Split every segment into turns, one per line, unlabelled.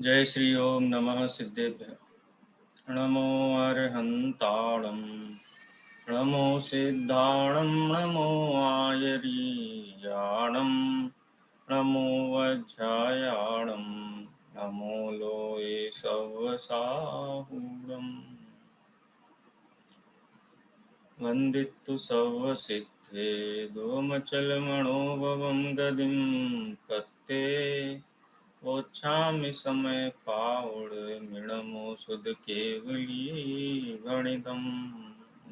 जय श्री ओम नमः सिद्धेभ्य। नमो अर्हन्ताणं नमो सिद्धाणं नमो आयर्याणं नमो वज्रायाणं नमो लोये सव्वसाहूणम् वन्दितु सव्वसिद्धे दोमचलमणोभवं गदिं पत्ते वोच्छामि समय पावड मिणमो सुध केवली गणितं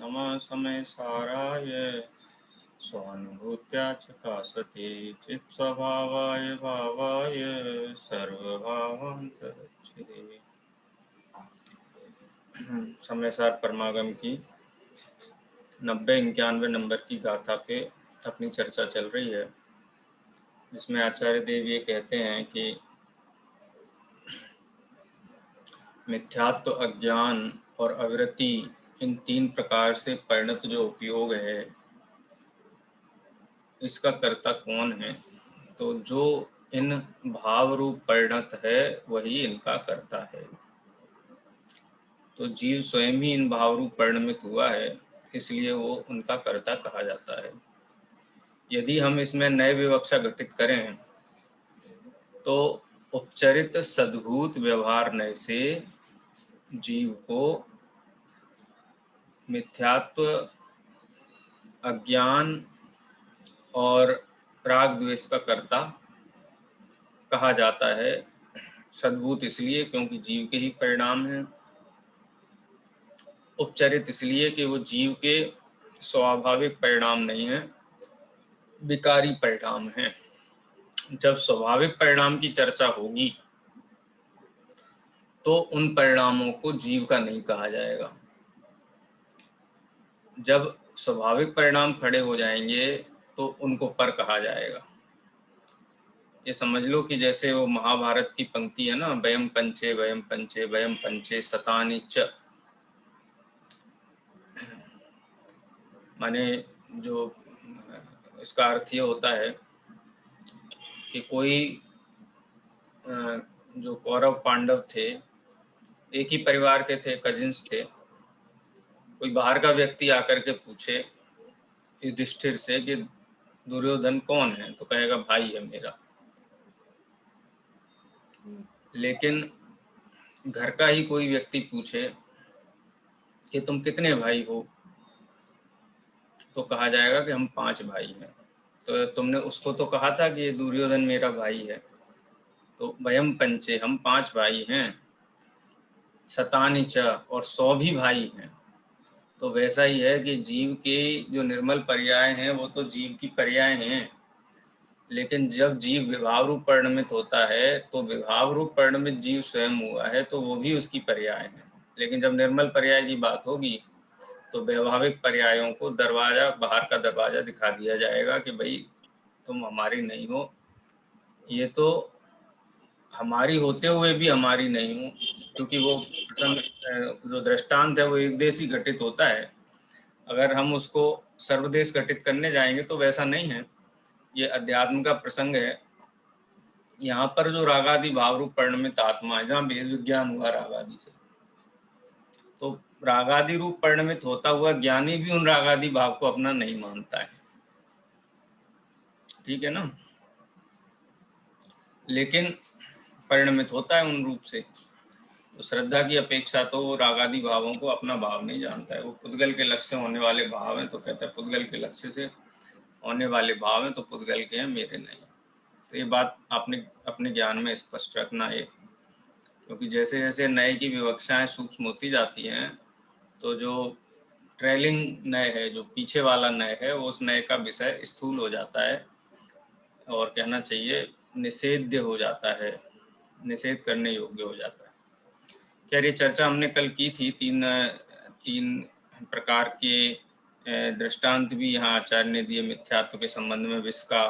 नमः समय साराय स्वानुभूत्या चकासते चित्स्वभावाय भावाय सर्वभावान्तरच्छिदे। समय सार परमागम की 90-91 नंबर की गाथा पे अपनी चर्चा चल रही है, जिसमें आचार्य देव ये कहते हैं कि मिथ्यात्व, अज्ञान और अविरति, इन तीन प्रकार से परिणत जो उपयोग है, इसका कर्ता कौन है? तो जो इन भाव रूप परिणत है वही इनका कर्ता है। तो जीव स्वयं ही इन भाव रूप परिणमित हुआ है, इसलिए वो उनका कर्ता कहा जाता है। यदि हम इसमें नए विवक्षा घटित करें तो उपचरित सद्भूत व्यवहार नय से जीव को मिथ्यात्व, अज्ञान और राग द्वेष का कर्ता कहा जाता है। सद्भूत इसलिए क्योंकि जीव के ही परिणाम हैं, उपचरित इसलिए कि वो जीव के स्वाभाविक परिणाम नहीं है, विकारी परिणाम हैं। जब स्वाभाविक परिणाम की चर्चा होगी तो उन परिणामों को जीव का नहीं कहा जाएगा। जब स्वाभाविक परिणाम खड़े हो जाएंगे तो उनको पर कहा जाएगा। ये समझ लो कि जैसे वो महाभारत की पंक्ति है ना, वयम पंचे वयम पंचे वयम पंचे सतानि च, माने जो इसका अर्थ ये होता है कि कोई जो कौरव पांडव थे, एक ही परिवार के थे, कजिन्स थे। कोई बाहर का व्यक्ति आकर के पूछे युधिष्ठिर से कि दुर्योधन कौन है, तो कहेगा भाई है मेरा। लेकिन घर का ही कोई व्यक्ति पूछे कि तुम कितने भाई हो, तो कहा जाएगा कि हम 5 भाई हैं। तो तुमने उसको तो कहा था कि ये दुर्योधन मेरा भाई है। तो वयम पंचे, हम 5 भाई हैं, शतानि च, और 100 भी भाई हैं। तो वैसा ही है कि जीव के जो निर्मल पर्याय हैं वो तो जीव की पर्याय हैं, लेकिन जब जीव विभाव रूप परिणमित होता है तो विभाव रूप परिणमित जीव स्वयं हुआ है, तो वो भी उसकी पर्याय है। लेकिन जब निर्मल पर्याय की बात होगी तो वैभाविक पर्यायों को दरवाजा, बाहर का दरवाजा दिखा दिया जाएगा कि भाई तुम हमारी नहीं हो, ये तो हमारी होते हुए भी हमारी नहीं हो। क्योंकि वो प्रसंग, जो दृष्टांत है वो एक देश ही घटित होता है। अगर हम उसको सर्वदेश घटित करने जाएंगे तो वैसा नहीं है। ये अध्यात्म का प्रसंग है। यहाँ पर जो रागादि भाव रूप परिणमित आत्मा है, जहाँ भेद विज्ञान हुआ रागादि से, तो रागादि रूप परिणमित होता हुआ ज्ञानी भी उन रागादि भाव को अपना नहीं मानता है, ठीक है ना। लेकिन परिणमित होता है उन रूप से। तो श्रद्धा की अपेक्षा तो वो रागादि भावों को अपना भाव नहीं जानता है। वो पुद्गल के लक्ष्य से होने वाले भाव हैं तो कहता है पुद्गल के लक्ष्य से होने वाले भाव हैं तो पुद्गल के हैं, मेरे नहीं। तो ये बात आपने अपने ज्ञान में स्पष्ट रखना है, क्योंकि जैसे जैसे नए की विवक्षाएं सूक्ष्म होती जाती हैं तो जो ट्रेलिंग नय है, जो पीछे वाला नय है, वो उस नय का विषय स्थूल हो जाता है और कहना चाहिए निषेध्य हो जाता है, निषेध करने योग्य हो जाता है। खैर ये चर्चा हमने कल की थी। तीन प्रकार के दृष्टांत भी यहाँ आचार्य ने दिए। मिथ्यात्व के संबंध में विष का,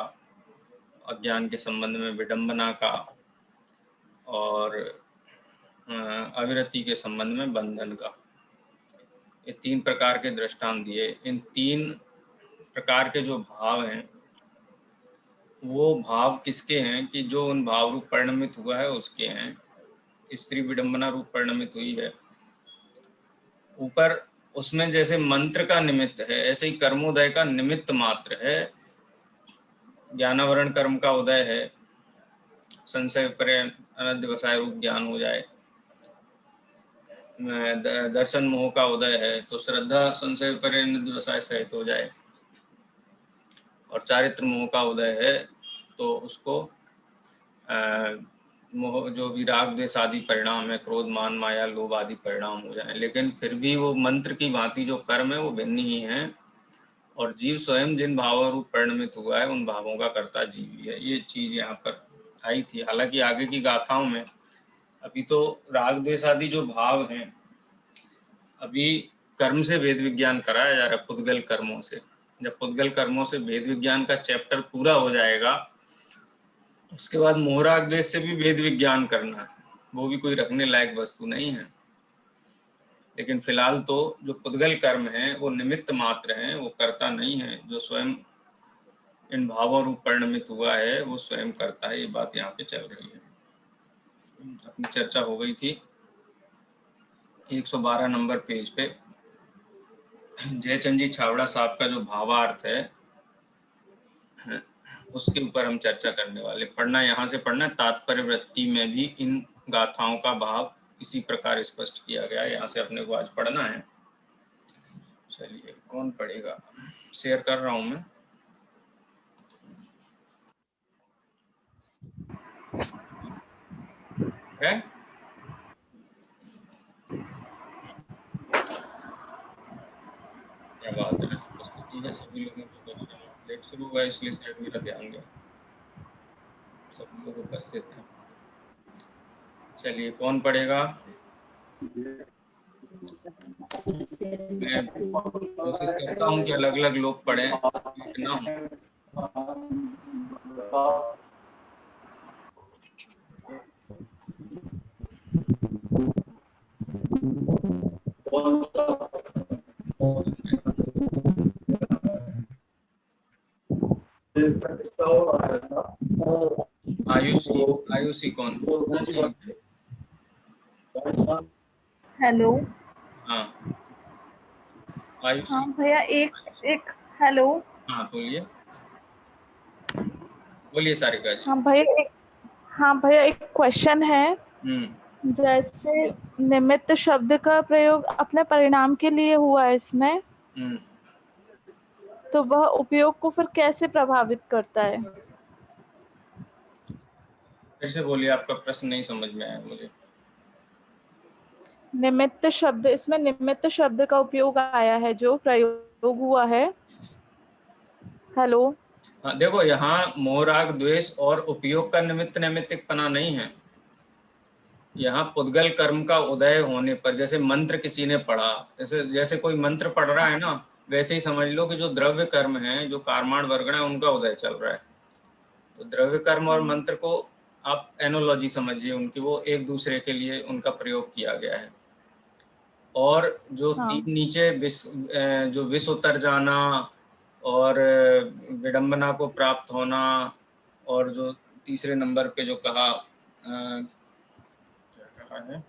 अज्ञान के संबंध में विडंबना का, और अविरति के संबंध में बंधन का। ये 3 प्रकार के दृष्टांत दिए। इन 3 प्रकार के जो भाव हैं वो भाव किसके हैं कि जो उन भाव रूप परिणमित हुआ है उसके हैं। स्त्री विडंबना रूप परिणमित हुई है। ऊपर उसमें जैसे मंत्र का निमित्त है, ऐसे ही कर्मोदय का निमित्त मात्र है। ज्ञानावरण कर्म का उदय है, संशय विपर्य अनध्यवसाय रूप ज्ञान हो जाए। दर्शन मोह का उदय है तो श्रद्धा संशय विपर्य अनध्यवसाय सहित हो जाए। और चारित्र मोह का उदय है तो उसको मोह जो भी राग द्वेष आदि परिणाम है, क्रोध मान माया लोभ आदि परिणाम हो जाए। लेकिन फिर भी वो मंत्र की भांति जो कर्म है वो भिन्न ही है, और जीव स्वयं जिन भावों रूप परिणमित हुआ है उन भावों का कर्ता जीव ही है। ये चीज यहाँ पर आई थी। हालांकि आगे की गाथाओं में अभी तो राग द्वेष आदि जो भाव हैं, अभी कर्म से वेद विज्ञान कराया जा रहा है, पुद्गल कर्मों से। जब पुद्गल कर्मों से वेद विज्ञान का चैप्टर पूरा हो जाएगा, उसके बाद मोह राग द्वेष से भी वेद विज्ञान करना है। वो भी कोई रखने लायक वस्तु नहीं है। लेकिन फिलहाल तो जो पुद्गल कर्म है वो निमित्त मात्र हैं, वो कर्ता नहीं है। जो स्वयं इन भावों रूप परिणमित हुआ है वो स्वयं करता है। ये बात यहाँ पे चल रही है। अपनी चर्चा हो गई थी 112 नंबर पेज पे। जयचंद जी छावड़ा साहब का जो भावार्थ है उसके ऊपर हम चर्चा करने वाले। पढ़ना यहाँ से पढ़ना। तात्पर्य वृत्ति में भी इन गाथाओं का भाव इसी प्रकार स्पष्ट किया गया है। यहाँ से अपने को आज पढ़ना है। चलिए, कौन पढ़ेगा? शेयर कर रहा हूं मैं। है? क्या बात है, उपस्थिति है सभी लोगों की। क्वेश्चन लेट शुरू हुआ इसलिए शायद मेरा ध्यान गया। सब लोग उपस्थित हैं। चलिए, कौन पढ़ेगा? मैं कोशिश करता हूँ कि अलग अलग लोग पढ़ें, ना हो। आयुषी कौन?
हेलो।
हाँ आयुषी।
हाँ भैया, एक हेलो।
हाँ बोलिए, बोलिए सारिका जी।
हाँ भैया, एक क्वेश्चन है। जैसे निमित्त शब्द का प्रयोग अपने परिणाम के लिए हुआ है इसमें, तो वह उपयोग को फिर कैसे प्रभावित करता है?
फिर से बोलिए, आपका प्रश्न नहीं समझ में आया मुझे।
निमित्त शब्द, इसमें निमित्त शब्द का उपयोग आया है, जो प्रयोग हुआ है। हेलो।
हाँ देखो, यहाँ मोह राग द्वेष और उपयोग का निमित्त नैमित्तिकपना नहीं है। यहाँ पुद्गल कर्म का उदय होने पर, जैसे मंत्र किसी ने पढ़ा, जैसे कोई मंत्र पढ़ रहा है ना, वैसे ही समझ लो कि जो द्रव्य कर्म है, जो कार्माण वर्गण है, उनका उदय चल रहा है। तो द्रव्य कर्म और मंत्र को आप एनोलॉजी समझिए उनकी, वो एक दूसरे के लिए उनका प्रयोग किया गया है। और जो तीन नीचे जो विष उतर जाना और विडंबना को प्राप्त होना, और जो तीसरे नंबर पे जो कहा क्या कहा है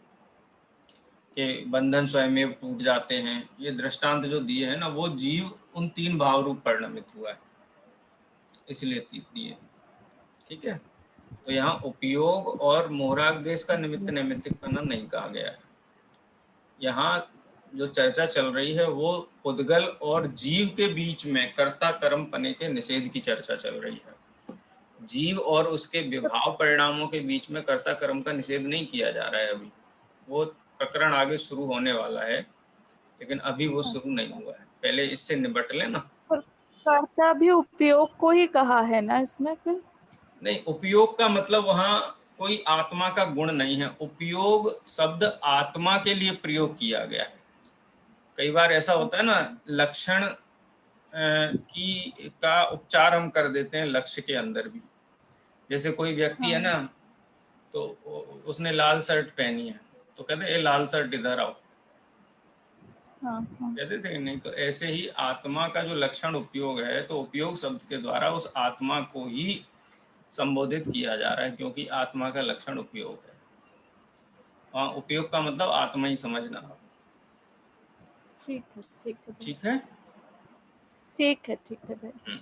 कि बंधन स्वयं टूट जाते हैं, ये दृष्टांत जो दिए हैं ना, वो जीव उन तीन भाव रूप परिणमित हुआ है, इसलिए दिए। ठीक है, तो यहाँ उपयोग और मोहराग देश का निमित्त नैमित्तिकपना नहीं कहा गया है। यहाँ जो चर्चा चल रही है वो पुद्गल और जीव के बीच में कर्ता कर्म पने के निषेध की चर्चा चल रही है। जीव और उसके विभाव परिणामों के बीच में कर्ता कर्म का निषेध नहीं किया जा रहा है अभी। वो प्रकरण आगे शुरू होने वाला है, लेकिन अभी वो शुरू नहीं हुआ है। पहले इससे निपट लेना।
कर्ता भी उपयोग को ही कहा है ना इसमें फिर?
नहीं, उपयोग का मतलब वहाँ कोई आत्मा का गुण नहीं है। उपयोग शब्द आत्मा के लिए प्रयोग किया गया है। कई बार ऐसा होता है ना, लक्षण की का उपचार हम कर देते हैं लक्ष्य के अंदर भी। जैसे कोई व्यक्ति है ना, तो उसने लाल शर्ट पहनी है, तो कहते हैं लाल शर्ट इधर आओ, कहते थे नहीं? तो ऐसे ही आत्मा का जो लक्षण उपयोग है, तो उपयोग शब्द के द्वारा उस आत्मा को ही संबोधित किया जा रहा है, क्योंकि आत्मा का लक्षण उपयोग है। हाँ, उपयोग का मतलब आत्मा ही समझना।
ठीक है, ठीक है,
ठीक है,
ठीक है, ठीक है भाई।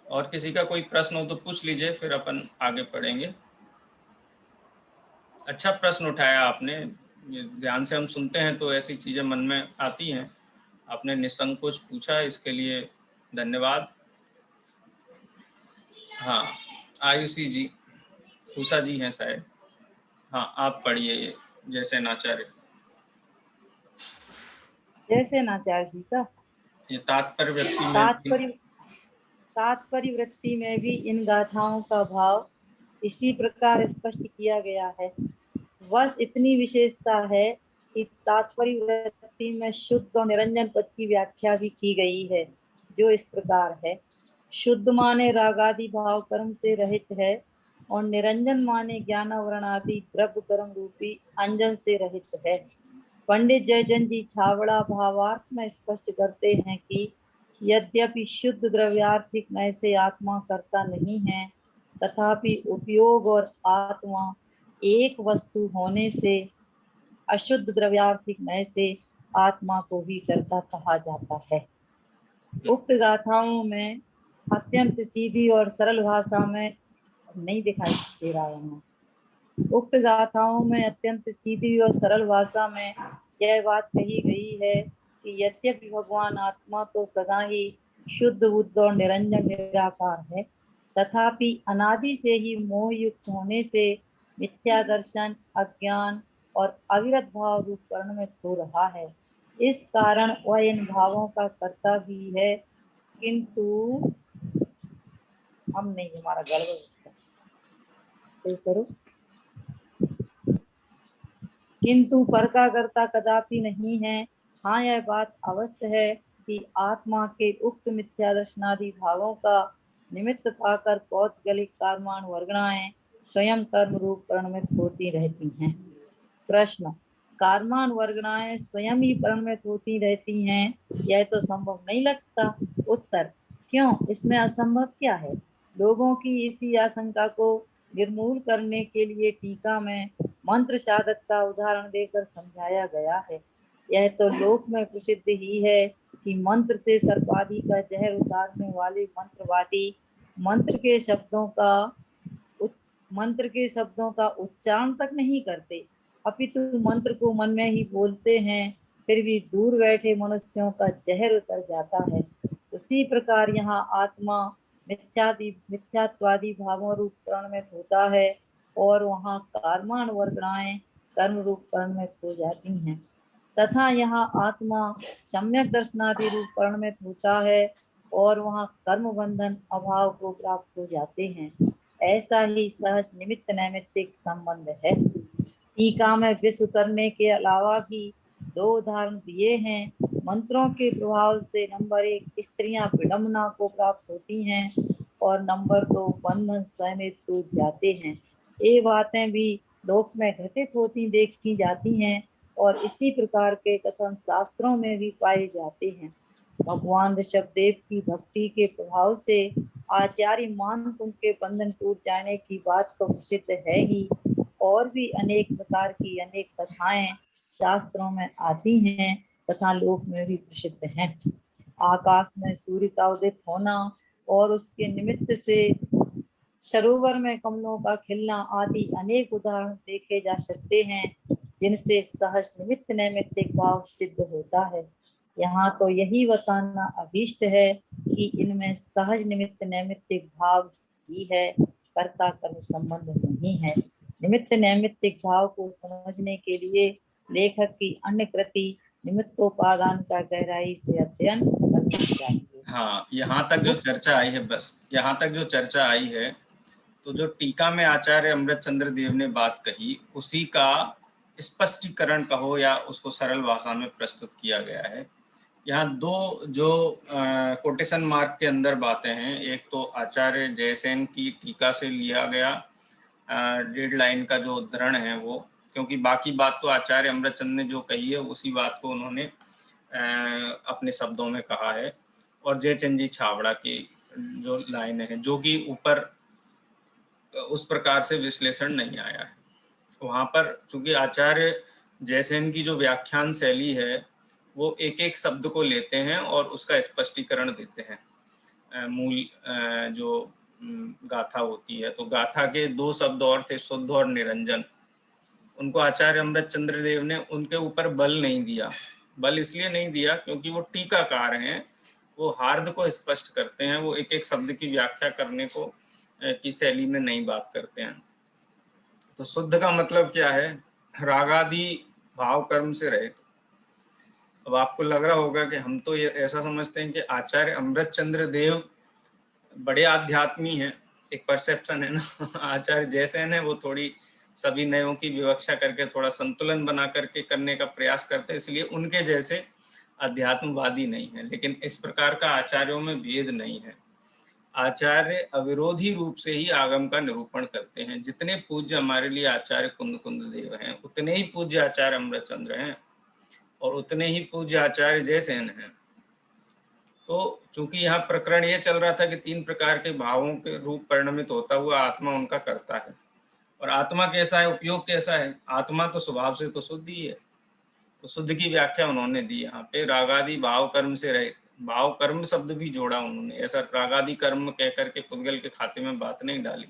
और किसी का कोई प्रश्न हो तो पूछ लीजिए, फिर अपन आगे पढ़ेंगे। अच्छा प्रश्न उठाया आपने, ये ध्यान से हम सुनते हैं तो ऐसी चीज़ें मन में आती हैं। आपने निसंकोच पूछा, इसके लिए धन्यवाद। हाँ, आयुषी जी, उषा जी हैं शायद। हाँ, आप पढ़िए ये जैसे नाचार्य।
जैसे नाचार्य जी का
ये तात्पर्य वृत्ति में भी
तात्पर्य वृत्ति में भी इन गाथाओं का भाव इसी प्रकार स्पष्ट किया गया है। बस इतनी विशेषता है कि तात्पर्य वृत्ति में शुद्ध और निरंजन पद की व्याख्या भी की गई है, जो इस प्रकार है। शुद्ध माने रागादि भाव कर्म से रहित है, और निरंजन माने ज्ञान वर्णादि द्रव्य कर्म रूपी अंजन से रहित है। पंडित जयचंद जी छावड़ा भावार्थ में स्पष्ट करते हैं कि यद्यपि शुद्ध द्रव्यार्थिक नय से आत्मा करता नहीं है, तथापि उपयोग और आत्मा एक वस्तु होने से अशुद्ध द्रव्यार्थिक नय से आत्मा को भी कर्ता कहा जाता है। उक्त गाथाओं में अत्यंत सीधी और सरल भाषा में नहीं दिखाई दे रहा है। उक्त गाथाओं में अत्यंत सीधी और सरल भाषा में यह बात कही गई है कि यद्यपि भगवान आत्मा तो सदा ही शुद्ध बुद्ध और निरंजन निराकार है, तथापि अनादि से ही मोह युक्त होने से मिथ्या दर्शन, अज्ञान और अविरत भाव रूप परिणमित हो रहा है। इस कारण वह इन भावों का कर्ता भी है, किंतु हम नहीं, हमारा गड़बड़ सही करो, किंतु पर का कर्ता कदापि नहीं है। हाँ, यह बात अवश्य है कि आत्मा के उक्त मिथ्या दर्शनादि भावों का निमित्त पाकर पौद्गलिक कर्माण वर्गणाएं स्वयं कर्म रूप परिणमित होती रहती हैं। प्रश्न, कर्माण वर्गणाएं स्वयं ही परिणमित होती रहती हैं, यह तो संभव नहीं लगता। उत्तर, क्यों, इसमें असंभव क्या है? लोगों की इसी आशंका को निर्मूल करने के लिए टीका में मंत्र साधक का उदाहरण देकर समझाया गया है। यह तो लोक में प्रसिद्ध ही है कि मंत्र से सर्पादि का जहर उतारने वाले मंत्रवादी मंत्र के शब्दों का उच्चारण तक नहीं करते, अपितु मंत्र को मन में ही बोलते हैं, फिर भी दूर बैठे मनुष्यों का जहर उतर जाता है। उसी प्रकार यहाँ आत्मा मिथ्यात्वादी भावों रूप परिणमित होता है, और वहाँ कर्माण वर्गणाएं कर्म रूप परिणमित हो जाती हैं, तथा यहाँ आत्मा सम्यक दर्शनादि रूप परिणमित होता है, और वहाँ कर्म बंधन अभाव को प्राप्त हो जाते हैं। ऐसा ही सहज निमित्त नैमित्तिक संबंध है। टीका में विष उतरने के अलावा भी दो उदाहरण दिए हैं। मंत्रों के प्रभाव से नंबर 1 स्त्रियां विडम्बना को प्राप्त होती हैं, और नंबर 2 बंधन स्वयं टूट जाते हैं। ये बातें भी लोक में घटित होती देखी जाती हैं, और इसी प्रकार के कथन शास्त्रों में भी पाए जाते हैं। भगवान ऋषभदेव की भक्ति के प्रभाव से आचार्य मानकुंड के बंधन टूट जाने की बात तो प्रसिद्ध है ही, और भी अनेक प्रकार की अनेक कथाएं शास्त्रों में आती हैं तथा लोक में भी प्रसिद्ध हैं। आकाश में सूर्य का उदित होना और उसके निमित्त से सरोवर में कमलों का खिलना आदि अनेक उदाहरण देखे जा सकते हैं, जिनसे सहज निमित्त नैमित्तिक भाव सिद्ध होता है। यहाँ तो यही बताना अभीष्ट है कि इनमें सहज निमित्त नैमित्तिक भाव ही है, कर्ता कर्म संबंध नहीं है। निमित्त नैमित्तिक भाव को समझने के लिए लेखक की अन्य कृति निमित्तोपादान का गहराई से अध्ययन करना चाहिए।
हाँ, यहाँ तक जो चर्चा आई है, बस यहाँ तक जो चर्चा आई है, तो जो टीका में आचार्य अमृतचंद्र देव ने बात कही, उसी का स्पष्टीकरण कहो या उसको सरल भाषा में प्रस्तुत किया गया है। यहाँ दो जो कोटेशन मार्क के अंदर बातें हैं, एक तो आचार्य जयसेन की टीका से लिया गया 1.5 लाइन का जो उद्धरण है वो, क्योंकि बाकी बात तो आचार्य अमृतचंद ने जो कही है उसी बात को उन्होंने अपने शब्दों में कहा है, और जयचंद जी छावड़ा की जो लाइन है, जो कि ऊपर उस प्रकार से विश्लेषण नहीं आया है। वहाँ पर चूंकि आचार्य जयसेन की जो व्याख्यान शैली है वो एक एक शब्द को लेते हैं और उसका स्पष्टीकरण देते हैं। मूल जो गाथा होती है, तो गाथा के 2 शब्द और थे, शुद्ध और निरंजन। उनको आचार्य अमृतचंद्र देव ने उनके ऊपर बल नहीं दिया। बल इसलिए नहीं दिया क्योंकि वो टीकाकार हैं, वो हार्द को स्पष्ट करते हैं, वो एक एक शब्द की व्याख्या करने को की शैली में नहीं बात करते हैं। तो शुद्ध का मतलब क्या है? रागादि भाव कर्म से रहित। अब आपको लग रहा होगा कि हम तो ये ऐसा समझते हैं कि आचार्य अमृतचंद्र देव बड़े आध्यात्मी हैं, एक परसेप्शन है ना। आचार्य जयसेन है वो थोड़ी सभी नयों की विवक्षा करके थोड़ा संतुलन बना करके करने का प्रयास करते हैं, इसलिए उनके जैसे अध्यात्मवादी नहीं है। लेकिन इस प्रकार का आचार्यों में भेद नहीं है। आचार्य अविरोधी रूप से ही आगम का निरूपण करते हैं। जितने पूज्य हमारे लिए आचार्य कुंद देव हैं, उतने ही पूज्य आचार्य अमृतचंद्र हैं और उतने ही पूज्य आचार्य जयसेन हैं। तो चूंकि यहाँ प्रकरण ये चल रहा था कि 3 प्रकार के भावों के रूप परिणमित होता हुआ आत्मा उनका करता है, और आत्मा कैसा है, उपयोग कैसा है? आत्मा तो स्वभाव से तो शुद्ध ही है। तो शुद्ध की व्याख्या उन्होंने दी यहाँ पे, रागादि भाव कर्म से रहित। भाव कर्म शब्द भी जोड़ा उन्होंने, ऐसा रागादि कर्म कह करके पुद्गल के खाते में बात नहीं डाली।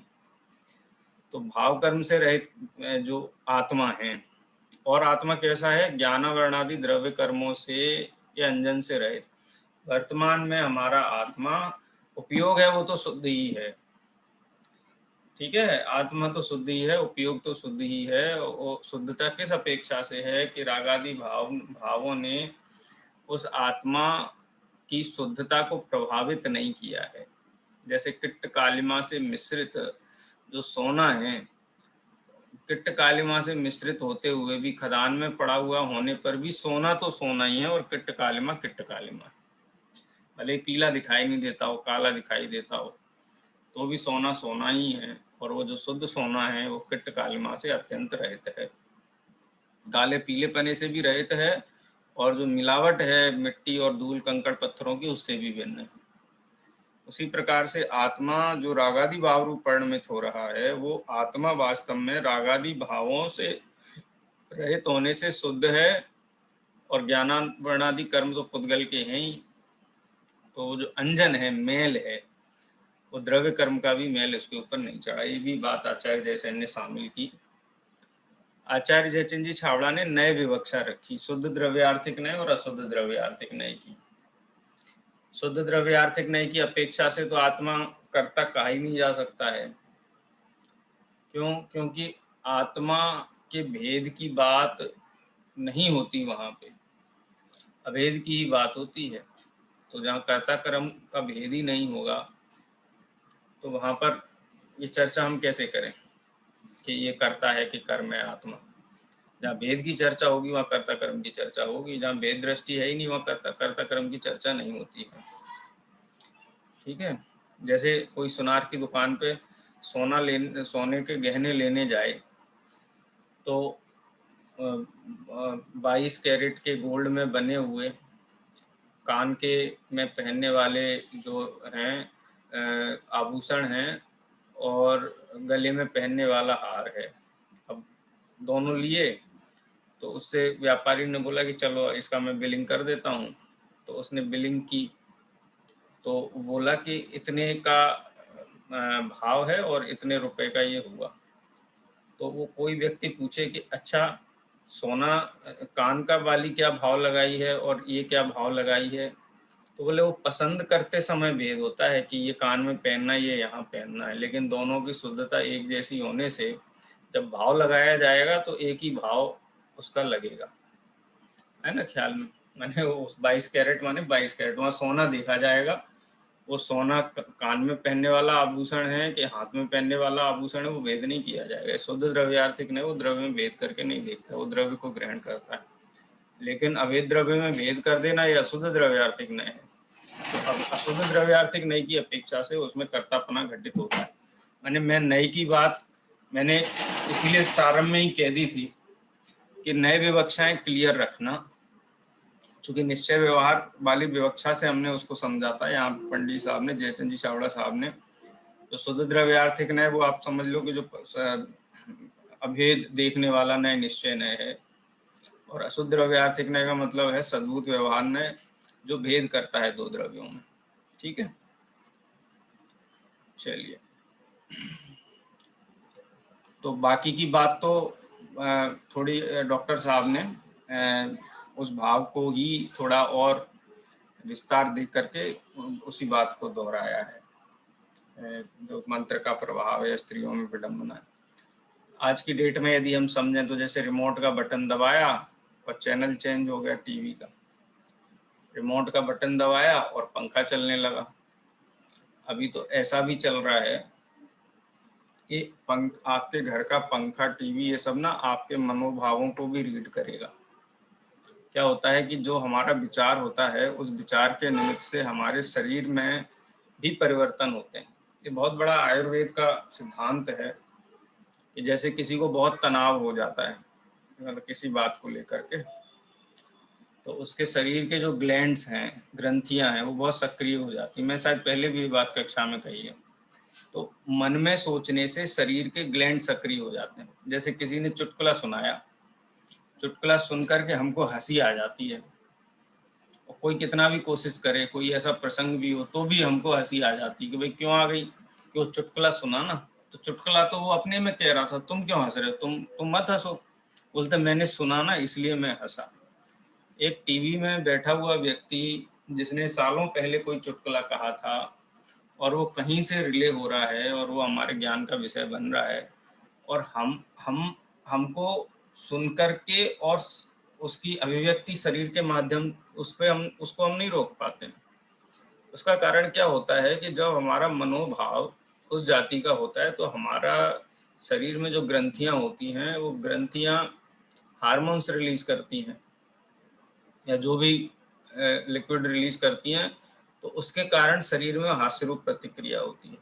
तो भाव कर्म से रहित जो आत्मा है, और आत्मा कैसा है? ज्ञान वर्णादि द्रव्य कर्मों से या अंजन से रहित। वर्तमान में हमारा आत्मा उपयोग है वो तो शुद्ध ही है, ठीक है, आत्मा तो शुद्ध ही है, उपयोग तो शुद्ध ही है। और शुद्धता किस अपेक्षा से है कि रागादि भावों ने उस आत्मा की शुद्धता को प्रभावित नहीं किया है। जैसे किट्ट कालिमा से मिश्रित जो सोना है, किट्ट कालिमा से मिश्रित होते हुए भी खदान में पड़ा हुआ होने पर भी सोना तो सोना ही है, और किट्ट कालिमा है। भले पीला दिखाई नहीं देता हो, काला दिखाई देता हो, तो भी सोना सोना ही है। और वो जो शुद्ध सोना है वो किट्ट कालिमा से अत्यंत रहित है, काले पीले पने से भी रहित है, और जो मिलावट है मिट्टी और धूल कंकड़ पत्थरों की उससे भी भिन्न है। उसी प्रकार से आत्मा जो रागादि भाव रूप परिणमित हो रहा है, वो आत्मा वास्तव में रागादि भावों से रहित होने से शुद्ध है, और ज्ञानावर्णादि कर्म तो पुद्गल के हैं ही। तो जो अंजन है, मेल है, वो द्रव्य कर्म का भी मेल इसके ऊपर नहीं चढ़ा। ये भी बात आचार्य जयसेन ने शामिल की। आचार्य जयचंद जी छावड़ा ने नए विवक्षा रखी, शुद्ध द्रव्यार्थिक नय और अशुद्ध द्रव्यार्थिक नय की। शुद्ध द्रव्यार्थिक नय की अपेक्षा से तो आत्मा कर्ता कहा ही नहीं जा सकता है। क्यों? क्योंकि आत्मा के भेद की बात नहीं होती, वहां पे अभेद की ही बात होती है। तो जहाँ कर्ता कर्म का भेद ही नहीं होगा, तो वहां पर ये चर्चा हम कैसे करें कि ये कर्ता है कि कर्म है आत्मा? जहाँ भेद की चर्चा होगी वहाँ कर्ता कर्म की चर्चा होगी, जहाँ भेद दृष्टि है ही नहीं वहाँ कर्ता कर्म की चर्चा नहीं होती है, ठीक है। जैसे कोई सुनार की दुकान पे सोने के गहने लेने जाए, तो 22 कैरेट के गोल्ड में बने हुए कान के में पहनने वाले जो हैं आभूषण हैं, और गले में पहनने वाला हार है। अब दोनों लिए, तो उससे व्यापारी ने बोला कि चलो इसका मैं बिलिंग कर देता हूँ। तो उसने बिलिंग की, तो बोला कि इतने का भाव है और इतने रुपए का ये हुआ। तो वो कोई व्यक्ति पूछे कि अच्छा, सोना कान का वाली क्या भाव लगाई है और ये क्या भाव लगाई है? तो बोले वो पसंद करते समय भेद होता है कि ये कान में पहनना है, ये यहाँ पहनना है, लेकिन दोनों की शुद्धता एक जैसी होने से जब भाव लगाया जाएगा तो एक ही भाव उसका लगेगा, है ना ख्याल में। मैंने वो 22 कैरेट माने 22 कैरेट, वहाँ सोना देखा जाएगा, वो सोना कान में पहनने वाला आभूषण है कि हाथ में पहनने वाला आभूषण है, वो भेद नहीं किया जाएगा। शुद्ध द्रव्यार्थिक ने वो द्रव्य में भेद करके नहीं देखता, वो द्रव्य को ग्रहण करता है। लेकिन अवैध द्रव्य में भेद कर देना यह अशुद्ध द्रव्यार्थिक नय है। तो अब अशुद्ध द्रव्यार्थिक नय की अपेक्षा से उसमें कर्तापना घटित होता है। मैं नय की बात मैंने इसीलिए प्रारंभ में ही कह दी थी कि नए विवक्षाएं क्लियर रखना, चूंकि निश्चय व्यवहार वाली विवक्षा से हमने उसको समझा था। यहाँ पंडित साहब ने, जयचंद जी छावड़ा साहब ने, जो शुद्ध द्रव्यार्थिक नय वो आप समझ लो कि जो अभेद देखने वाला नय निश्चय नय है। और अशुद्ध द्रव्यार्थिक नय का मतलब है सद्भूत व्यवहार नय, जो भेद करता है दो द्रव्यों में। ठीक है, चलिए। तो बाकी की बात तो थोड़ी डॉक्टर साहब ने उस भाव को ही थोड़ा और विस्तार दे करके उसी बात को दोहराया है, जो मंत्र का प्रभाव है स्त्रियों में विडंबना है। आज की डेट में यदि हम समझें तो जैसे रिमोट का बटन दबाया और चैनल चेंज हो गया टीवी का, रिमोट का बटन दबाया और पंखा चलने लगा। अभी तो ऐसा भी चल रहा है कि आपके घर का पंखा, टीवी, ये सब ना आपके मनोभावों को भी रीड करेगा। क्या होता है कि जो हमारा विचार होता है, उस विचार के निमित्त से हमारे शरीर में भी परिवर्तन होते हैं। ये बहुत बड़ा आयुर्वेद का सिद्धांत है कि जैसे किसी को बहुत तनाव हो जाता है, मतलब किसी बात को लेकर के, तो उसके शरीर के जो ग्लैंड्स हैं, ग्रंथियां हैं, वो बहुत सक्रिय हो जाती हैं। मैं शायद पहले भी ये बात कक्षा में कही है। तो मन में सोचने से शरीर के ग्लैंड सक्रिय हो जाते हैं। जैसे किसी ने चुटकुला सुनाया, चुटकुला सुन करके हमको हंसी आ जाती है, और कोई कितना भी कोशिश करे, कोई ऐसा प्रसंग भी हो तो भी हमको हंसी आ जाती है कि भाई क्यों आ गई, कि वो चुटकुला सुना ना, तो चुटकुला तो वो अपने में कह रहा था, तुम क्यों हंस रहे हो, तुम मत हंसो। बोलते मैंने सुना ना इसलिए मैं हंसा। एक टीवी में बैठा हुआ व्यक्ति जिसने सालों पहले कोई चुटकुला कहा था और वो कहीं से रिले हो रहा है और वो हमारे ज्ञान का विषय बन रहा है, और हमको सुन करके और उसकी अभिव्यक्ति शरीर के माध्यम उसको हम नहीं रोक पाते हैं। उसका कारण क्या होता है कि जब हमारा मनोभाव उस जाति का होता है तो हमारा शरीर में जो ग्रंथियां होती हैं, वो ग्रंथियां हार्मोन्स रिलीज करती हैं या जो भी लिक्विड रिलीज करती हैं, तो उसके कारण शरीर में हास्य रूप प्रतिक्रिया होती है।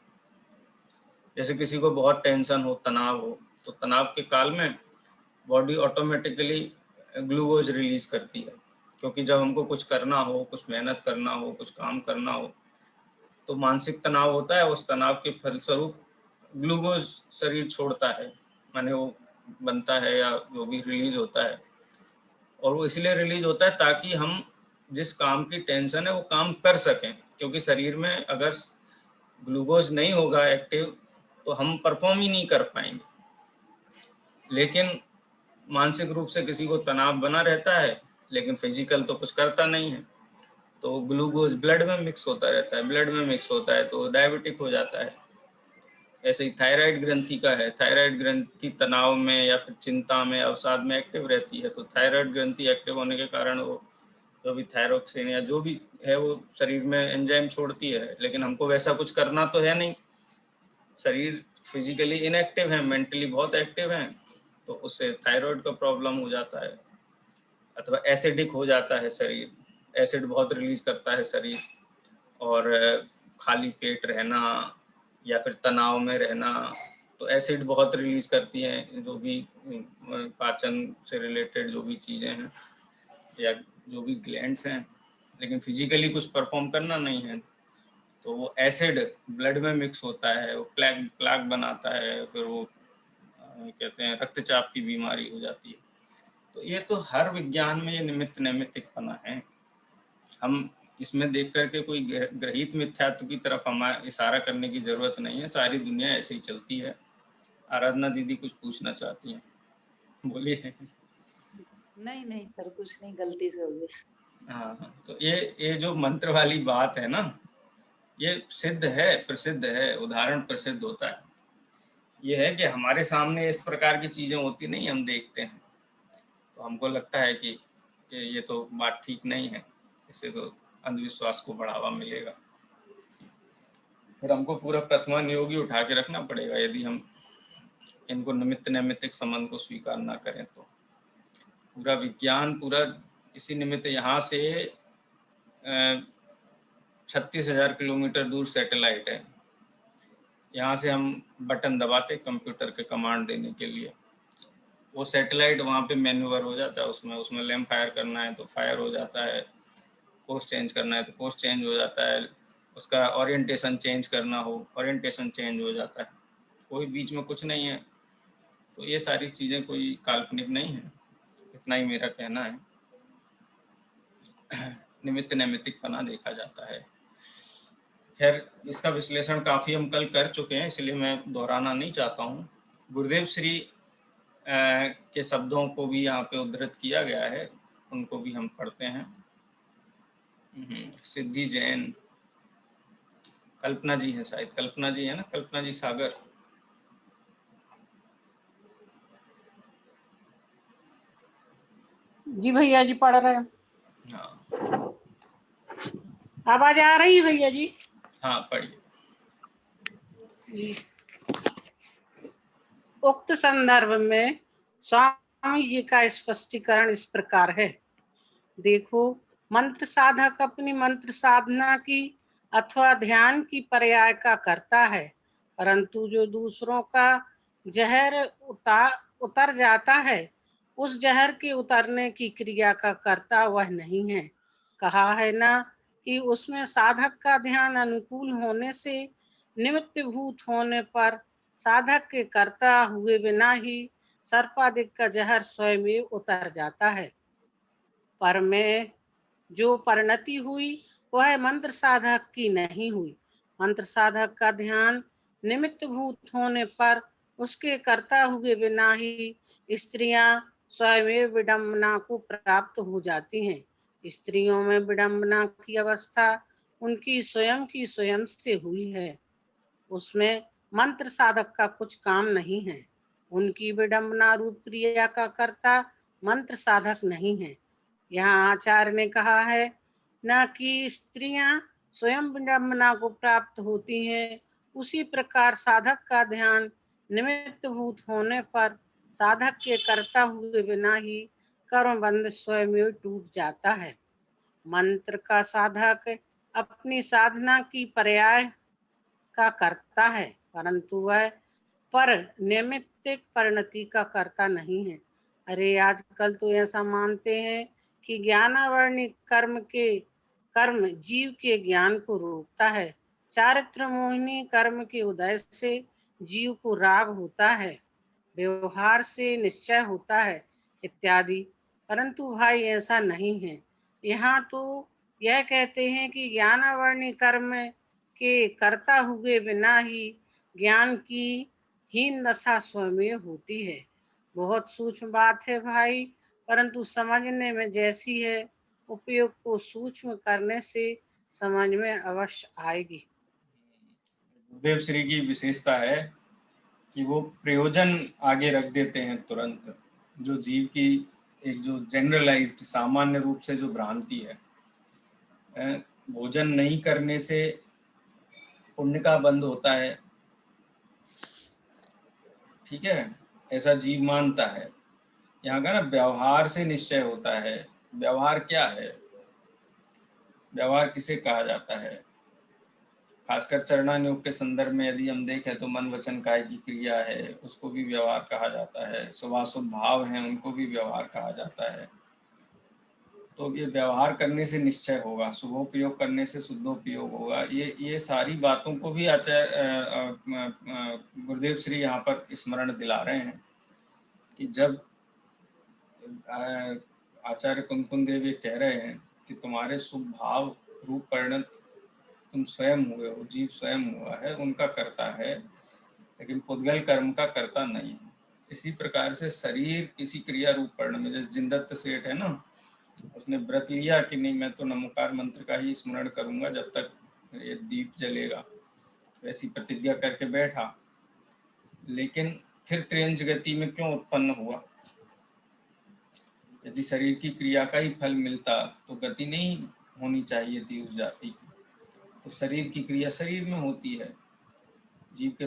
जैसे किसी को बहुत टेंशन हो, तनाव हो, तो तनाव के काल में बॉडी ऑटोमेटिकली ग्लूकोज रिलीज करती है, क्योंकि जब हमको कुछ करना हो, कुछ मेहनत करना हो, कुछ काम करना हो, तो मानसिक तनाव होता है। उस तनाव के फलस्वरूप ग्लूकोज शरीर छोड़ता है, माने वो बनता है या जो भी रिलीज होता है। और वो इसलिए रिलीज होता है ताकि हम जिस काम की टेंशन है वो काम कर सकें, क्योंकि शरीर में अगर ग्लूकोज नहीं होगा एक्टिव तो हम परफॉर्म ही नहीं कर पाएंगे। लेकिन मानसिक रूप से किसी को तनाव बना रहता है लेकिन फिजिकल तो कुछ करता नहीं है, तो ग्लूकोज ब्लड में मिक्स होता रहता है, ब्लड में मिक्स होता है तो डायबिटिक हो जाता है। ऐसे ही थायराइड ग्रंथि का है, थायराइड ग्रंथि तनाव में या फिर चिंता में, अवसाद में एक्टिव रहती है, तो थायराइड ग्रंथि एक्टिव होने के कारण वो जो भी थायरोक्सिन या जो भी है वो शरीर में एंजाइम छोड़ती है। लेकिन हमको वैसा कुछ करना तो है नहीं, शरीर फिजिकली इनएक्टिव है, मेंटली बहुत एक्टिव है, तो उससे थायराइड का प्रॉब्लम हो जाता है। अथवा एसिडिक हो जाता है शरीर, एसिड बहुत रिलीज करता है शरीर, और खाली पेट रहना या फिर तनाव में रहना, तो एसिड बहुत रिलीज करती हैं, जो भी पाचन से रिलेटेड जो भी चीज़ें हैं या जो भी ग्लैंड्स हैं, लेकिन फिजिकली कुछ परफॉर्म करना नहीं है, तो वो एसिड ब्लड में मिक्स होता है, वो प्लाक बनाता है, फिर वो कहते हैं रक्तचाप की बीमारी हो जाती है। तो ये तो हर विज्ञान में ये नैमित्तिकपना है। हम इसमें देख करके कोई ग्रहित मिथ्यात्व की तरफ हमें इशारा करने की जरूरत नहीं है, सारी दुनिया ऐसे ही चलती है। आराधना दीदी कुछ पूछना चाहती हैं, बोलिए।
नहीं नहीं सर, कुछ नहीं, गलती से हो गया।
हाँ, तो ये जो मंत्र वाली बात है ना, ये सिद्ध है, प्रसिद्ध है, उदाहरण प्रसिद्ध होता है। ये है कि हमारे सामने इस प्रकार की चीजें होती नहीं, हम देखते हैं तो हमको लगता है कि ये तो बात ठीक नहीं है, इससे तो अंधविश्वास को बढ़ावा मिलेगा। फिर हमको पूरा प्रथमान योग ही उठा के रखना पड़ेगा यदि हम इनको निमित्त नैमित्तिक संबंध को स्वीकार ना करें तो। पूरा विज्ञान पूरा इसी निमित्त यहाँ से 36,000 किलोमीटर दूर सैटेलाइट है, यहाँ से हम बटन दबाते कंप्यूटर के कमांड देने के लिए, वो सैटेलाइट वहाँ पे मैन्यूवर हो जाता है, उसमें लैंप फायर करना है तो फायर हो जाता है, कोर्स चेंज करना है तो कोर्स चेंज हो जाता है, उसका ओरिएंटेशन चेंज करना हो ओरिएंटेशन चेंज हो जाता है, कोई बीच में कुछ नहीं है। तो ये सारी चीजें कोई काल्पनिक नहीं है, इतना ही मेरा कहना है। निमित्त नैमित्तिकपना देखा जाता है। खैर, इसका विश्लेषण काफी हम कल कर चुके हैं, इसलिए मैं दोहराना नहीं चाहता हूँ। गुरुदेव श्री के शब्दों को भी यहाँ पे उद्धृत किया गया है, उनको भी हम पढ़ते हैं। सिद्धि जैन, कल्पना जी है, शायद कल्पना जी है ना, कल्पना जी सागर।
जी भैया जी पढ़ रहे हैं।
हाँ,
आवाज आ रही है भैया जी?
हाँ पढ़िए।
उक्त संदर्भ में स्वामी जी का स्पष्टीकरण इस प्रकार है। देखो, मंत्र साधक अपनी मंत्र साधना की अथवा ध्यान की पर्याय का करता है, परंतु जो दूसरों का जहर उतर जाता है, उस जहर के उतरने की क्रिया का करता वह नहीं है। कहा है ना कि उसमें साधक का ध्यान अनुकूल होने से निमित्त भूत होने पर साधक के करता हुए बिना ही सर्पादिक का जहर स्वयं उतर जाता है। पर में जो परिणति हुई वह मंत्र साधक की नहीं हुई। मंत्र साधक का ध्यान निमित्त भूत होने पर उसके करता हुए बिना ही स्त्रियां स्वयं विडंबना को प्राप्त हो जाती हैं। स्त्रियों में विडंबना की अवस्था उनकी स्वयं से हुई है, उसमें मंत्र साधक का कुछ काम नहीं है। उनकी विडंबना रूप क्रिया का कर्ता मंत्र साधक नहीं है। यहाँ आचार्य ने कहा है न कि स्त्रियां स्वयं विडंबना को प्राप्त होती हैं, उसी प्रकार साधक का ध्यान निमित्त भूत होने पर साधक के करता हुए बिना ही कर्म बंध स्वयं टूट जाता है। मंत्र का साधक अपनी साधना की पर्याय का करता है, परंतु वह पर निमित्तिक परिणति का करता नहीं है। अरे आजकल तो ऐसा मानते हैं कि ज्ञानावरणी कर्म जीव के ज्ञान को रोकता है। चारित्र मोहिनी कर्म के उदय से जीव को राग होता है, व्यवहार से निश्चय होता है इत्यादि, परंतु भाई ऐसा नहीं है। यहाँ तो यह कहते हैं कि ज्ञानावरणी कर्म के करता हुए बिना ही ज्ञान की हीन दशा स्वयं होती है। बहुत सूक्ष्म बात है भाई, परंतु समझने में जैसी है, उपयोग को सूक्ष्म करने से समझ में अवश्य आएगी।
गुरुदेव श्री की विशेषता है कि वो प्रयोजन आगे रख देते हैं तुरंत। जो जीव की एक जो जनरलाइज्ड सामान्य रूप से जो भ्रांति है, भोजन नहीं करने से पुण्य का बंध होता है, ठीक है, ऐसा जीव मानता है। यहाँ का ना व्यवहार से निश्चय होता है। व्यवहार क्या है? व्यवहार किसे कहा जाता है? खासकर चरणान योग के संदर्भ में यदि हम देखें तो मन वचन काय की क्रिया है, उसको भी व्यवहार कहा जाता है। शुभाशुभ भाव हैं, उनको भी व्यवहार कहा जाता है। तो ये व्यवहार करने से निश्चय होगा, शुभोपयोग करने से शुद्धोपयोग होगा। ये सारी बातों को भी गुरुदेव श्री यहाँ पर स्मरण दिला रहे हैं कि जब आचार्य कुंदकुंद देव ये कह रहे हैं कि तुम्हारे शुभ भाव रूप परिणत तुम स्वयं हुए हो, जीव स्वयं हुआ है, उनका करता है, लेकिन पुद्गल कर्म का करता नहीं है। इसी प्रकार से शरीर किसी क्रिया रूप परिणत में, जैसे जिनदत्त सेठ है ना, उसने व्रत लिया कि नहीं मैं तो नमोकार मंत्र का ही स्मरण करूंगा जब तक ये दीप जलेगा, वैसी प्रतिज्ञा करके बैठा, लेकिन फिर त्रियंज गति में क्यों उत्पन्न हुआ? यदि शरीर की क्रिया का ही फल मिलता तो गति नहीं होनी चाहिए थी उस जाति की। तो शरीर की क्रिया शरीर में होती है, जीव के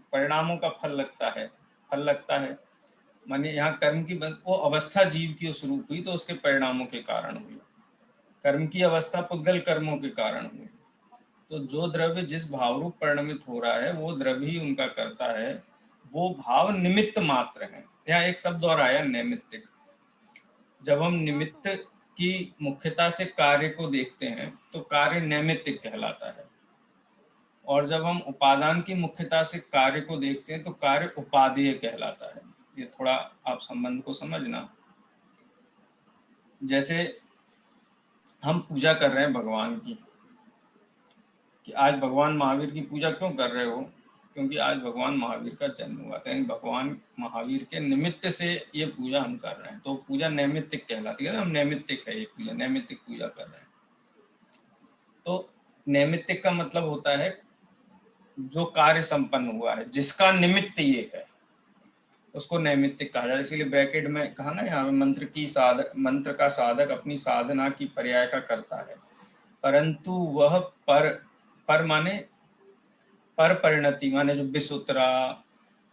परिणामों का फल लगता है। माने यहाँ कर्म की वो अवस्था जीव की उस रूप हुई तो उसके परिणामों के कारण हुई। कर्म की अवस्था पुद्गल कर्मों के कारण हुई। तो जो द्रव्य जिस भाव रूप परिणमित हो रहा है वो द्रव्य ही उनका करता है। वो भाव निमित्त मात्र है। यहाँ एक शब्द और आया, नैमित्तिक। जब हम निमित्त की मुख्यता से कार्य को देखते हैं तो कार्य नैमित्तिक कहलाता है। और जब हम उपादान की मुख्यता से कार्य को देखते हैं तो कार्य उपादेय कहलाता है। ये थोड़ा आप संबंध को समझना। जैसे हम पूजा कर रहे हैं भगवान की, कि आज भगवान महावीर की पूजा क्यों कर रहे हो? क्योंकि आज भगवान महावीर का जन्म हुआ था, यानी भगवान महावीर के निमित्त से ये पूजा हम कर रहे हैं, तो पूजा नैमित्तिक कहलाती है। हम नैमित्तिक है ये पूजा, नैमित्तिक पूजा कर रहे हैं। तो नैमित्तिक का मतलब होता है जो कार्य संपन्न हुआ है, जिसका निमित्त ये है, उसको नैमित्तिक कहा जाए। इसीलिए ब्रैकेट में कहा ना यहाँ में, मंत्र का साधक अपनी साधना की पर्याय का करता है, परंतु वह पर माने पर परिणति, माने जो विसूत्रा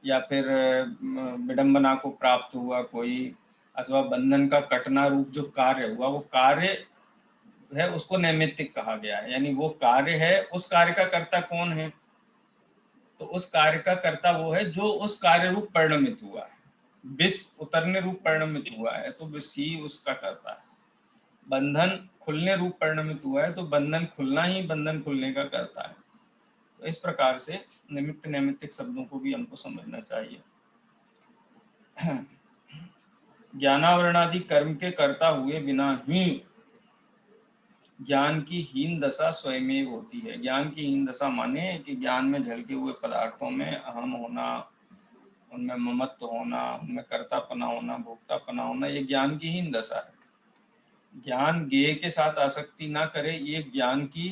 या फिर विडंबना को प्राप्त हुआ कोई, अथवा बंधन का कटना रूप जो कार्य हुआ, वो कार्य है, उसको नैमित्तिक कहा गया है। यानी वो कार्य है, उस कार्य का कर्ता कौन है? तो उस कार्य का कर्ता वो है जो उस कार्य रूप परिणमित हुआ है, विष उतरने रूप परिणमित हुआ है, तो विष ही उसका कर्ता है। बंधन खुलने रूप परिणमित हुआ है, तो बंधन खुलना ही बंधन खुलने का कर्ता है। तो इस प्रकार से निमित्त नैमित्तिक शब्दों को भी हमको समझना चाहिए। ज्ञानावरणादि कर्म के कर्ता हुए बिना ही ज्ञान की हीन दशा स्वयं होती है। ज्ञान की हीन दशा माने कि ज्ञान में झलके हुए पदार्थों में अहम होना, उनमें ममत्व होना, उनमें कर्तापना होना, भोक्तापना होना, ये ज्ञान की हीन दशा है। ज्ञान ज्ञेय के साथ आसक्ति ना करे, ये ज्ञान की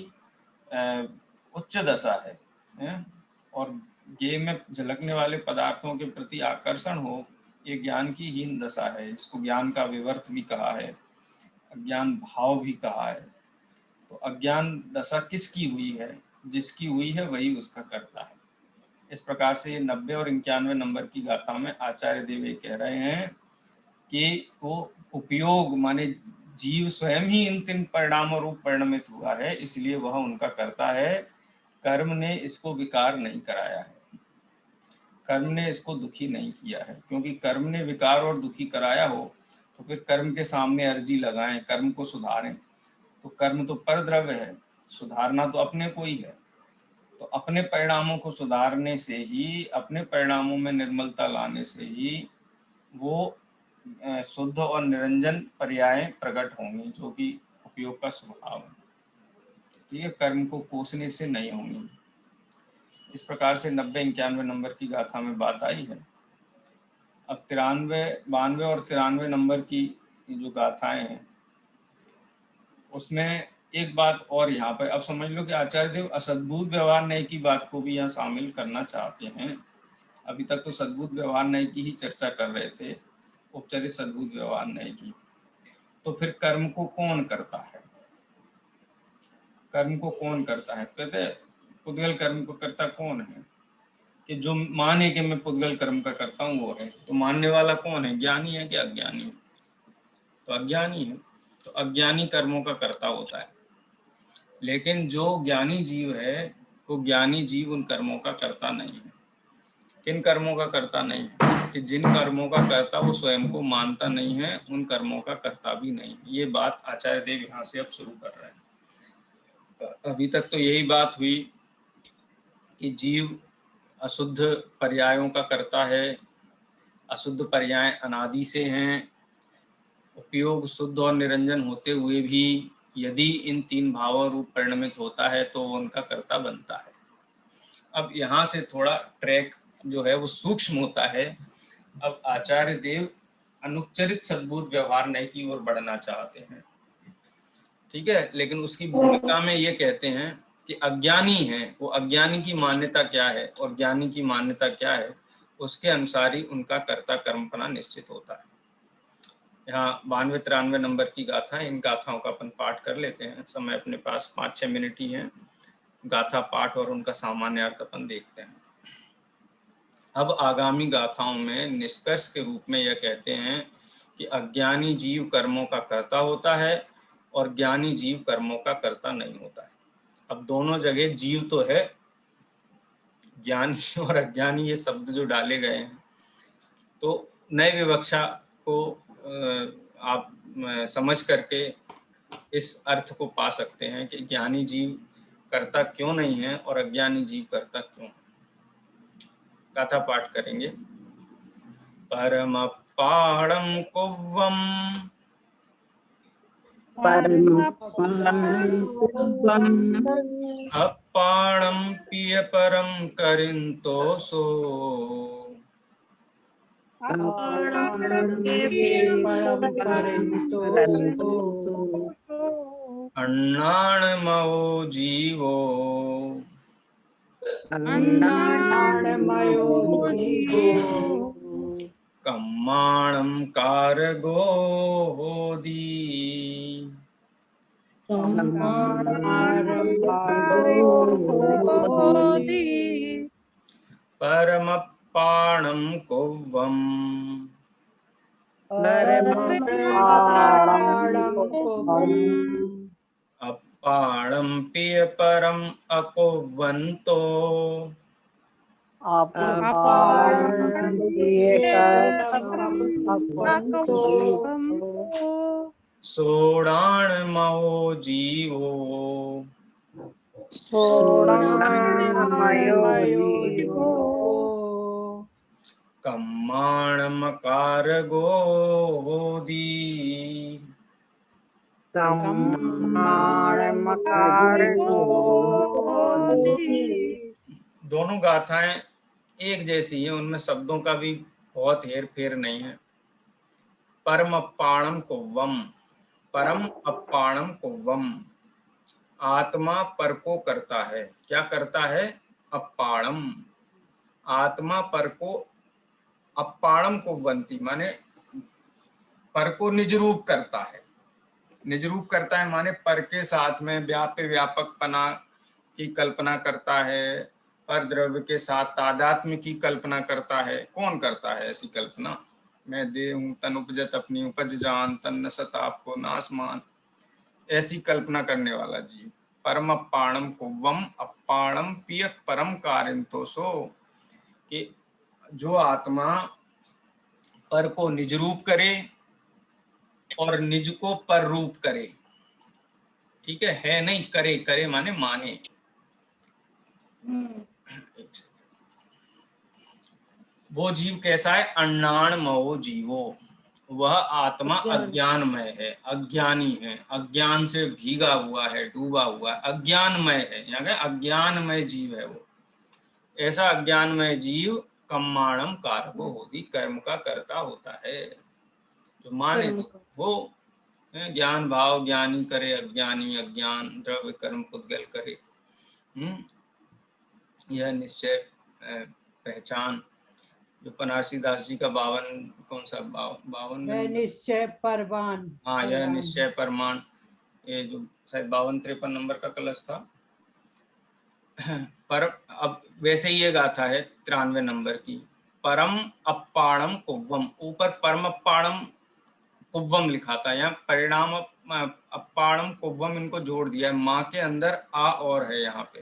उच्च दशा है। और ज्ञेय में झलकने वाले पदार्थों के प्रति आकर्षण हो, ये ज्ञान की हीन दशा है। इसको ज्ञान का विवर्त भी कहा है, अज्ञान भाव भी कहा है। तो अज्ञान दशा किसकी हुई है? जिसकी हुई है वही उसका कर्ता है। इस प्रकार से 90 और 91 नंबर की गाथा में आचार्य देव ये कह रहे हैं कि वो उपयोग माने जीव स्वयं ही इन 3 परिणामों रूप परिणमित हुआ है, इसलिए वह उनका कर्ता है। कर्म ने इसको विकार नहीं कराया है, कर्म ने इसको दुखी नहीं किया है। क्योंकि कर्म ने विकार और दुखी कराया हो तो फिर कर्म के सामने अर्जी लगाएं, कर्म को सुधारें। तो कर्म तो परद्रव्य है, सुधारना तो अपने को ही है। तो अपने परिणामों को सुधारने से ही, अपने परिणामों में निर्मलता लाने से ही वो शुद्ध और निरंजन पर्याय प्रकट होंगी, जो कि उपयोग का स्वभाव है। ठीक है, कर्म को कोसने से नहीं होंगी। इस प्रकार से 90, 91 नंबर की गाथा में बात आई है। अब 93, 92 और 93 नंबर की जो गाथाएं हैं उसमें एक बात और यहाँ पर अब समझ लो कि आचार्य देव असद्भुत व्यवहार न्याय की बात को भी यहाँ शामिल करना चाहते हैं। अभी तक तो सद्भुत व्यवहार न्याय की ही चर्चा कर रहे थे, उपचारित सद्भुत व्यवहार न्याय की। तो फिर कर्म को कौन करता है? कर्म को कौन करता है? कहते पुद्गल कर्म को करता कौन है? कि जो माने कि मैं पुद्गल कर्म का करता हूँ वो है। तो मानने वाला कौन है? ज्ञानी है कि अज्ञानी है? तो अज्ञानी है। तो अज्ञानी कर्मों का कर्ता होता है। लेकिन जो ज्ञानी जीव है वो ज्ञानी जीव उन कर्मों का कर्ता नहीं है। किन कर्मों का कर्ता नहीं है? कि जिन कर्मों का कर्ता वो स्वयं को मानता नहीं है, उन कर्मों का कर्ता भी नहीं है। ये बात आचार्य देव यहाँ से अब शुरू कर रहे हैं। अभी तक तो यही बात हुई कि जीव अशुद्ध पर्यायों का कर्ता है, अशुद्ध पर्याय अनादि से हैं, उपयोग शुद्ध और निरंजन होते हुए भी यदि इन 3 भावों रूप परिणमित होता है तो उनका कर्ता बनता है। अब यहाँ से थोड़ा ट्रैक जो है वो सूक्ष्म होता है। अब आचार्य देव अनुपचरित सद्भुत व्यवहार न्याय की ओर बढ़ना चाहते हैं, ठीक है। लेकिन उसकी भूमिका में ये कहते हैं कि अज्ञानी है, वो अज्ञानी की मान्यता क्या है और ज्ञानी की मान्यता क्या है, उसके अनुसार ही उनका कर्ता कर्मपना निश्चित होता है। यहाँ 92, 93 नंबर की गाथा, इन गाथाओं का अपन पाठ कर लेते हैं। समय अपने पास 5-6 मिनट ही है। गाथा पाठ और उनका सामान्य अर्थ अपन देखते हैं। अब आगामी गाथाओं में निष्कर्ष के रूप में यह कहते हैं कि अज्ञानी जीव कर्मों का कर्ता होता है और ज्ञानी जीव कर्मों का कर्ता नहीं होता है। अब दोनों जगह जीव तो है, ज्ञानी और अज्ञानी ये शब्द जो डाले गए हैं, तो नए विवक्षा को आप समझ करके इस अर्थ को पा सकते हैं कि ज्ञानी जीव करता क्यों नहीं है और अज्ञानी जीव करता क्यों है। कथा पाठ करेंगे। परम पाणम कुव्वम अपाणम पिय परम करिंतो सो अन्नाणमयो जीवो कम्माणं कारगो होदी परमपाणं कुव्वम् अपाणं पिय परम अकुव्वन्तो सोडाणमयो जीवो कम्माणमकारगो होदी। दोनों गाथाएं एक जैसी है, उनमें शब्दों का भी बहुत हेर फेर नहीं है। परम अपाणम कुव्वम, परम अपाणम कुव्वम, आत्मा पर को करता है। क्या करता है? अपाणम, आत्मा पर को, अपाणम कुव्वंती माने पर को निज रूप करता है। निज रूप करता है माने पर के साथ में व्यापक पना की कल्पना करता है, पर द्रव्य के साथ तादात्म्य की कल्पना करता है। कौन करता है ऐसी कल्पना? मैं दे हूं, तन उपजत अपनी उपज जान, तन न सत आपको नासमान, ऐसी कल्पना करने वाला जीव। परम अपाणम कुव्वम अपाणम पियक परम कारिंतो सो, कि जो आत्मा पर को निज रूप करे और निज को पर रूप करे। ठीक है नहीं, करे, करे माने माने। वो जीव कैसा है? अन्नाणमयो जीवो, वह आत्मा अज्ञानमय है, अज्ञानी है, अज्ञान से भीगा हुआ है, डूबा हुआ है, अज्ञानमय है। यहाँ का अज्ञानमय जीव है वो। ऐसा अज्ञानमय जीव कम्माणम कारको होती, कर्म का कर्ता होता है। जो माने वो ज्ञान भाव ज्ञानी करे, अज्ञानी अज्ञान, द्रव्य कर्म पुद्गल करे। यह निश्चय पहचान, जो बनारसी दास जी का 52 कौन सा 52
निश्चय परवान,
हाँ यह निश्चय परमाण, ये जो शायद 52-53 नंबर का कलश था। पर अब वैसे ही ये गाथा है 93 नंबर की। परम अपाणम कुव्वम, ऊपर परम अपाणम कुव्वम लिखा था, यहाँ परिणाम अपाणम कुव्वम इनको जोड़ दिया है। माँ के अंदर आ और है यहाँ पे,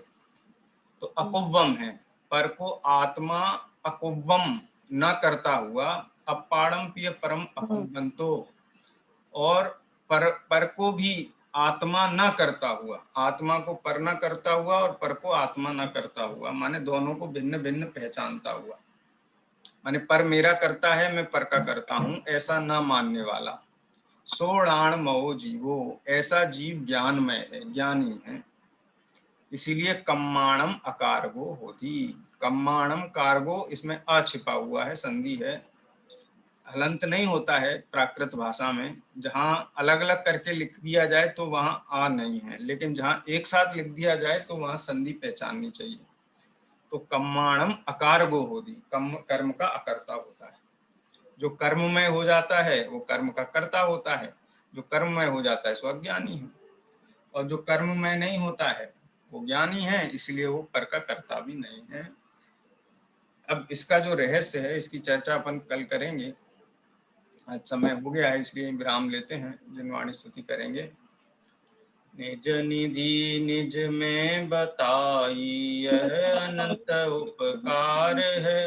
तो अकुव्वम है। पर को आत्मा अकुव्वम न करता हुआ, अपाणम पिय परम अकुव्वंतो, और पर को भी आत्मा न करता हुआ, आत्मा को पर न करता हुआ और पर को आत्मा न करता हुआ, माने दोनों को भिन्न भिन्न पहचानता हुआ। माने पर मेरा करता है, मैं पर का करता हूं, ऐसा न मानने वाला। सोणाणमयो जीवो, ऐसा जीव ज्ञानमय है, ज्ञानी है। इसीलिए कम्माणम अकारगो होती। कम्माणम कारगो, इसमें अ छिपा हुआ है, संधि है, हलंत नहीं होता है प्राकृत भाषा में। जहां अलग अलग करके लिख दिया जाए तो वहां आ नहीं है, लेकिन जहां एक साथ लिख दिया जाए तो वहां संधि पहचाननी चाहिए। तो कम्माणम अकारगो होती, कर्म का अकर्ता होता है। जो कर्ममय हो जाता है वो कर्म का कर्ता होता है, जो कर्ममय हो जाता है सो अज्ञानी है, और जो कर्ममय नहीं होता है वो ज्ञानी है, इसलिए वो पर का कर्ता भी नहीं है। अब इसका जो रहस्य है इसकी चर्चा अपन कल करेंगे। आज समय हो गया है इसलिए विराम लेते हैं, जिनवाणी स्तुति करेंगे। निज निधि निज में बताई यह अनंत उपकार है,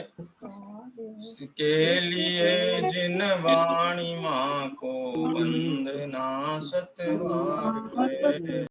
इसके लिए जिन वाणी माँ को वंदना सतबार है।